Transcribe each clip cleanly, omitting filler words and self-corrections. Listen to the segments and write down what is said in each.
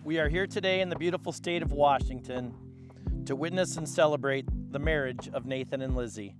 We are here today in the beautiful state of Washington to witness and celebrate the marriage of Nathan and Lizzy.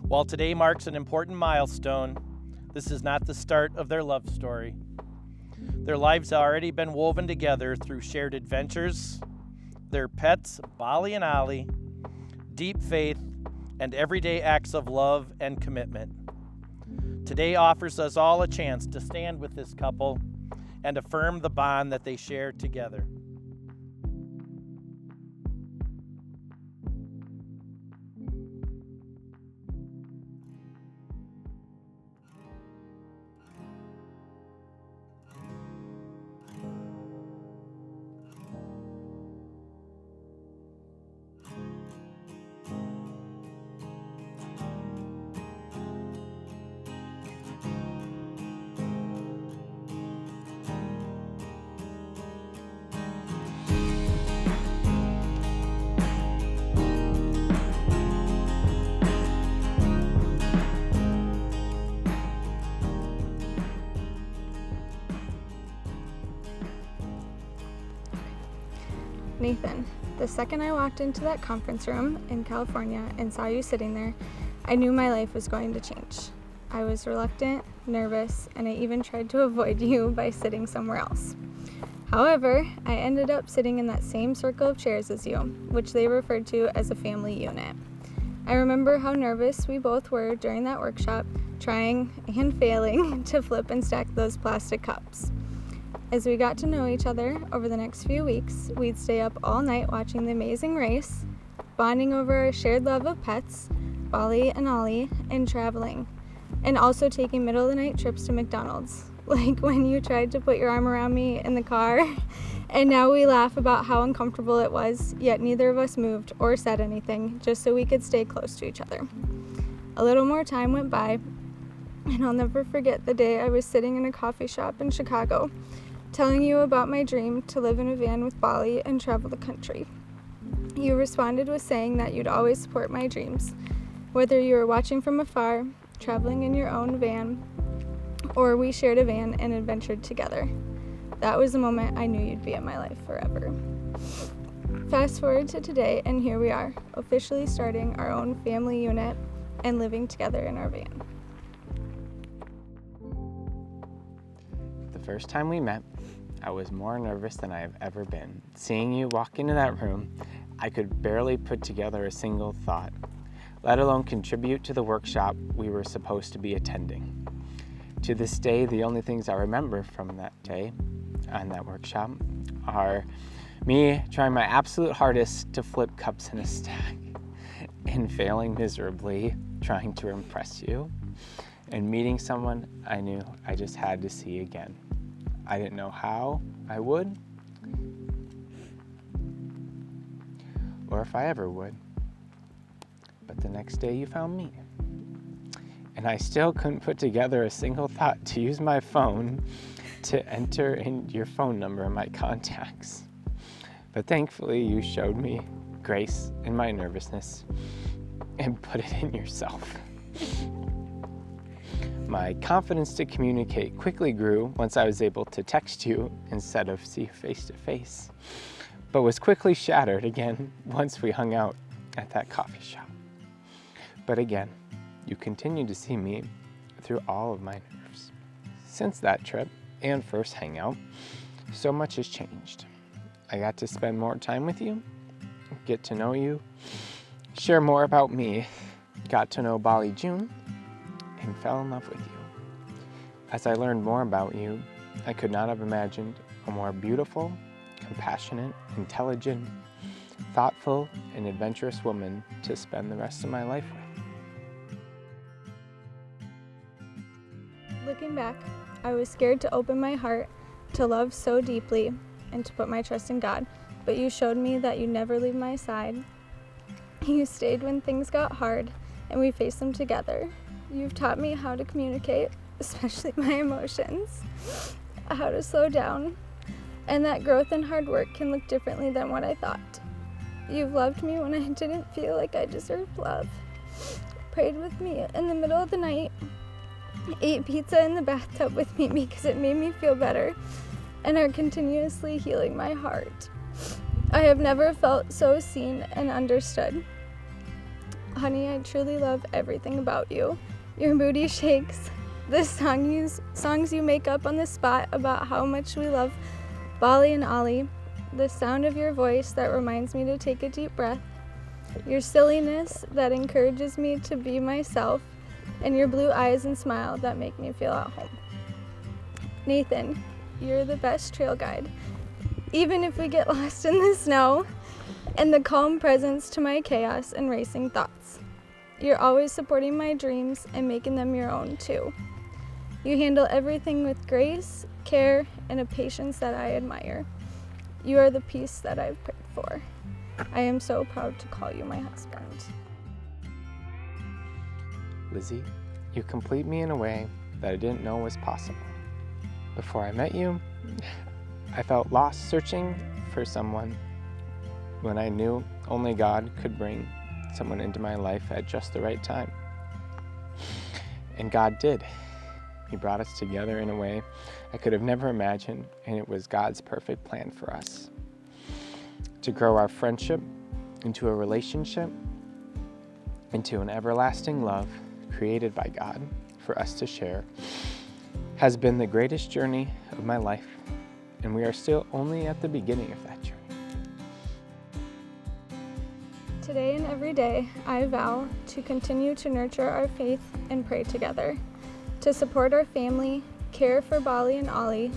While today marks an important milestone, this is not the start of their love story. Their lives have already been woven together through shared adventures, their pets, Bolly and Ollie, deep faith, and everyday acts of love and commitment. Today offers us all a chance to stand with this couple and affirm the bond that they share together. Nathan, the second I walked into that conference room in California and saw you sitting there, I knew my life was going to change. I was reluctant, nervous, and I even tried to avoid you by sitting somewhere else. However, I ended up sitting in that same circle of chairs as you, which they referred to as a family unit. I remember how nervous we both were during that workshop, trying and failing to flip and stack those plastic cups. As we got to know each other over the next few weeks, we'd stay up all night watching The Amazing Race, bonding over our shared love of pets, Bolly and Ollie, and traveling, and also taking middle-of-the-night trips to McDonald's, like when you tried to put your arm around me in the car, and now we laugh about how uncomfortable it was, yet neither of us moved or said anything, just so we could stay close to each other. A little more time went by, and I'll never forget the day I was sitting in a coffee shop in Chicago, telling you about my dream to live in a van with Bolly and travel the country. You responded with saying that you'd always support my dreams, whether you were watching from afar, traveling in your own van, or we shared a van and adventured together. That was the moment I knew you'd be in my life forever. Fast forward to today, and here we are, officially starting our own family unit and living together in our van. The first time we met, I was more nervous than I have ever been. Seeing you walk into that room, I could barely put together a single thought, let alone contribute to the workshop we were supposed to be attending. To this day, the only things I remember from that day and that workshop are me trying my absolute hardest to flip cups in a stack and failing miserably trying to impress you, and meeting someone I knew I just had to see again. I didn't know how I would, or if I ever would. But the next day you found me. And I still couldn't put together a single thought to use my phone to enter in your phone number in my contacts. But thankfully you showed me grace in my nervousness and put it in yourself. My confidence to communicate quickly grew once I was able to text you instead of see you face to face, but was quickly shattered again once we hung out at that coffee shop. But again, you continued to see me through all of my nerves. Since that trip and first hangout, so much has changed. I got to spend more time with you, get to know you, share more about me, got to know Bolly June, and fell in love with you. As I learned more about you, I could not have imagined a more beautiful, compassionate, intelligent, thoughtful, and adventurous woman to spend the rest of my life with. Looking back, I was scared to open my heart, to love so deeply, and to put my trust in God, but you showed me that you'd never leave my side. You stayed when things got hard, and we faced them together. You've taught me how to communicate, especially my emotions, how to slow down, and that growth and hard work can look differently than what I thought. You've loved me when I didn't feel like I deserved love, prayed with me in the middle of the night, ate pizza in the bathtub with me because it made me feel better, and are continuously healing my heart. I have never felt so seen and understood. Honey, I truly love everything about you. Your booty shakes, the songs you make up on the spot about how much we love Bali and Ollie, the sound of your voice that reminds me to take a deep breath, your silliness that encourages me to be myself, and your blue eyes and smile that make me feel at home. Nathan, you're the best trail guide. Even if we get lost in the snow, and the calm presence to my chaos and racing thoughts. You're always supporting my dreams and making them your own too. You handle everything with grace, care, and a patience that I admire. You are the peace that I've prayed for. I am so proud to call you my husband. Lizzy, you complete me in a way that I didn't know was possible. Before I met you, I felt lost searching for someone when I knew only God could bring someone into my life at just the right time. And God did. He brought us together in a way I could have never imagined, and it was God's perfect plan for us. To grow our friendship into a relationship, into an everlasting love created by God for us to share, has been the greatest journey of my life, and we are still only at the beginning of that journey. Today and every day, I vow to continue to nurture our faith and pray together, to support our family, care for Bali and Ollie,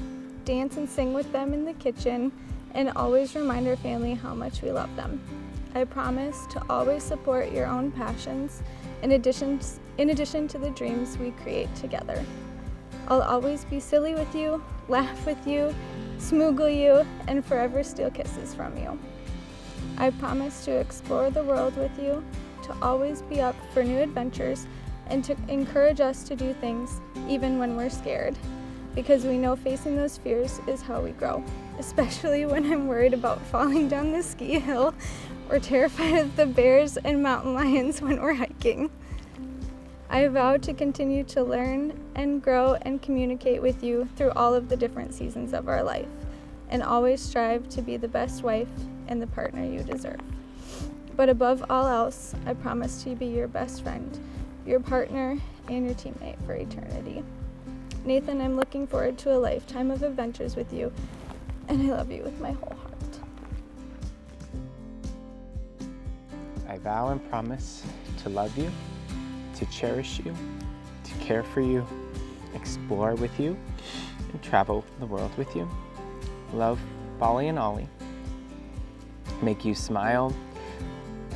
dance and sing with them in the kitchen, and always remind our family how much we love them. I promise to always support your own passions in addition to the dreams we create together. I'll always be silly with you, laugh with you, smoogle you, and forever steal kisses from you. I promise to explore the world with you, to always be up for new adventures, and to encourage us to do things even when we're scared, because we know facing those fears is how we grow, especially when I'm worried about falling down the ski hill or terrified of the bears and mountain lions when we're hiking. I vow to continue to learn and grow and communicate with you through all of the different seasons of our life, and always strive to be the best wife and the partner you deserve. But above all else, I promise to be your best friend, your partner, and your teammate for eternity. Nathan, I'm looking forward to a lifetime of adventures with you, and I love you with my whole heart. I vow and promise to love you, to cherish you, to care for you, explore with you, and travel the world with you. Love Bali and Ollie. Make you smile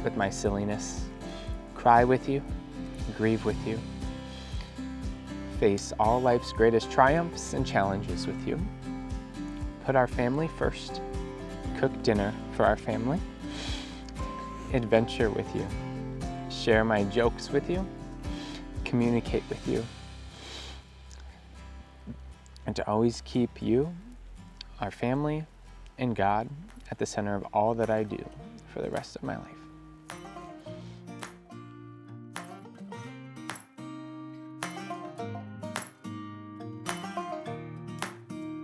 with my silliness, cry with you, grieve with you, face all life's greatest triumphs and challenges with you, put our family first, cook dinner for our family, adventure with you, share my jokes with you, communicate with you, and to always keep you, our family, and God at the center of all that I do for the rest of my life.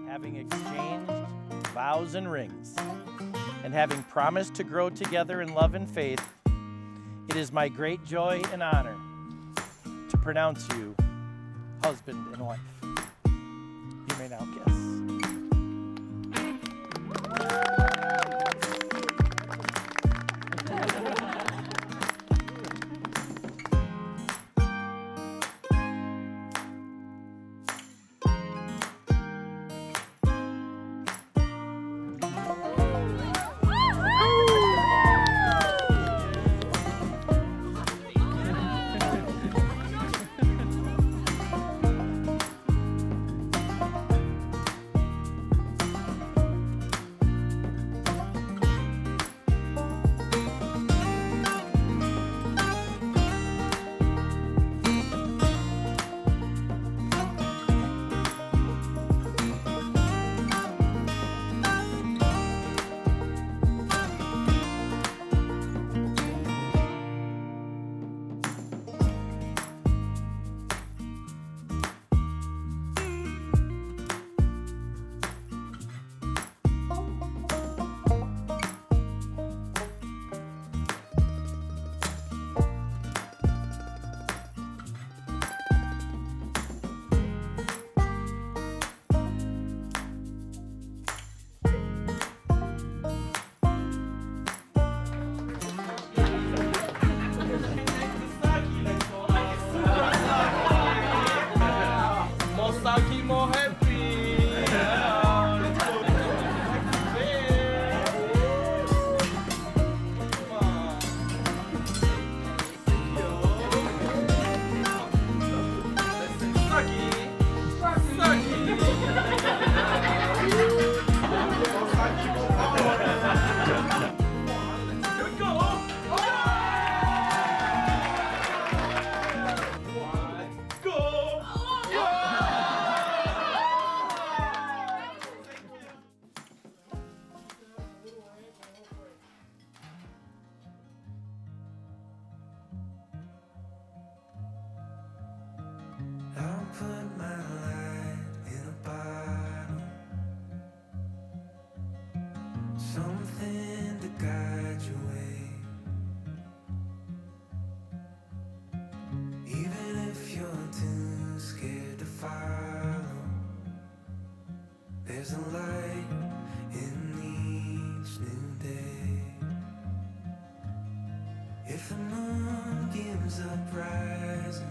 Having exchanged vows and rings, and having promised to grow together in love and faith, it is my great joy and honor to pronounce you husband and wife. You may now kiss. There's a light in each new day. If the moon gives up rising,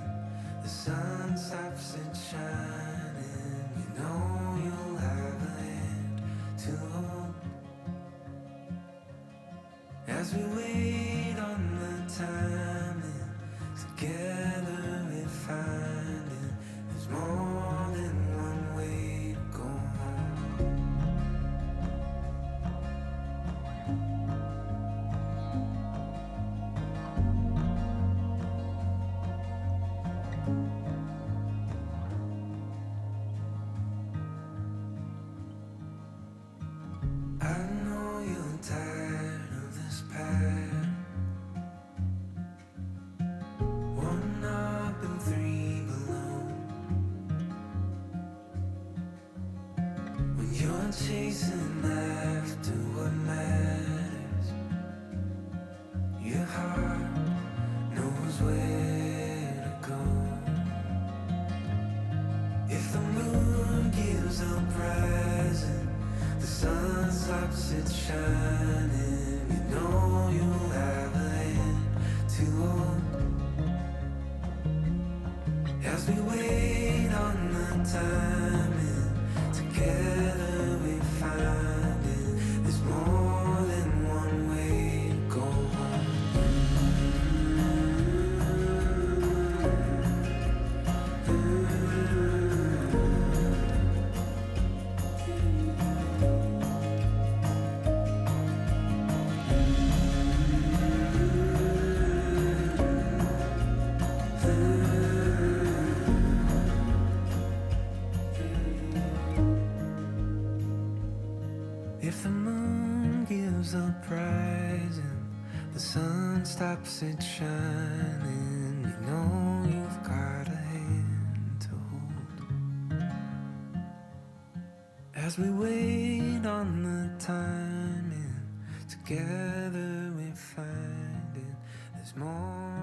the sun stops it shining, you know you'll have a hand to hold. As we wait on the timing, together we find it. There's more than one way to go home. I know you're tired of this pattern. One up and three below. When you're chasing after what matters, your heart knows where to go. If the moon gives up rising, the sun stops it shining, you know you'll have a hand to hold. As we wait on the timing, together we find it. There's more than one way to go home. If the moon gives up rising, the sun stops it shining, you know you've got a hand to hold. As we wait on the timing, together we find it. There's more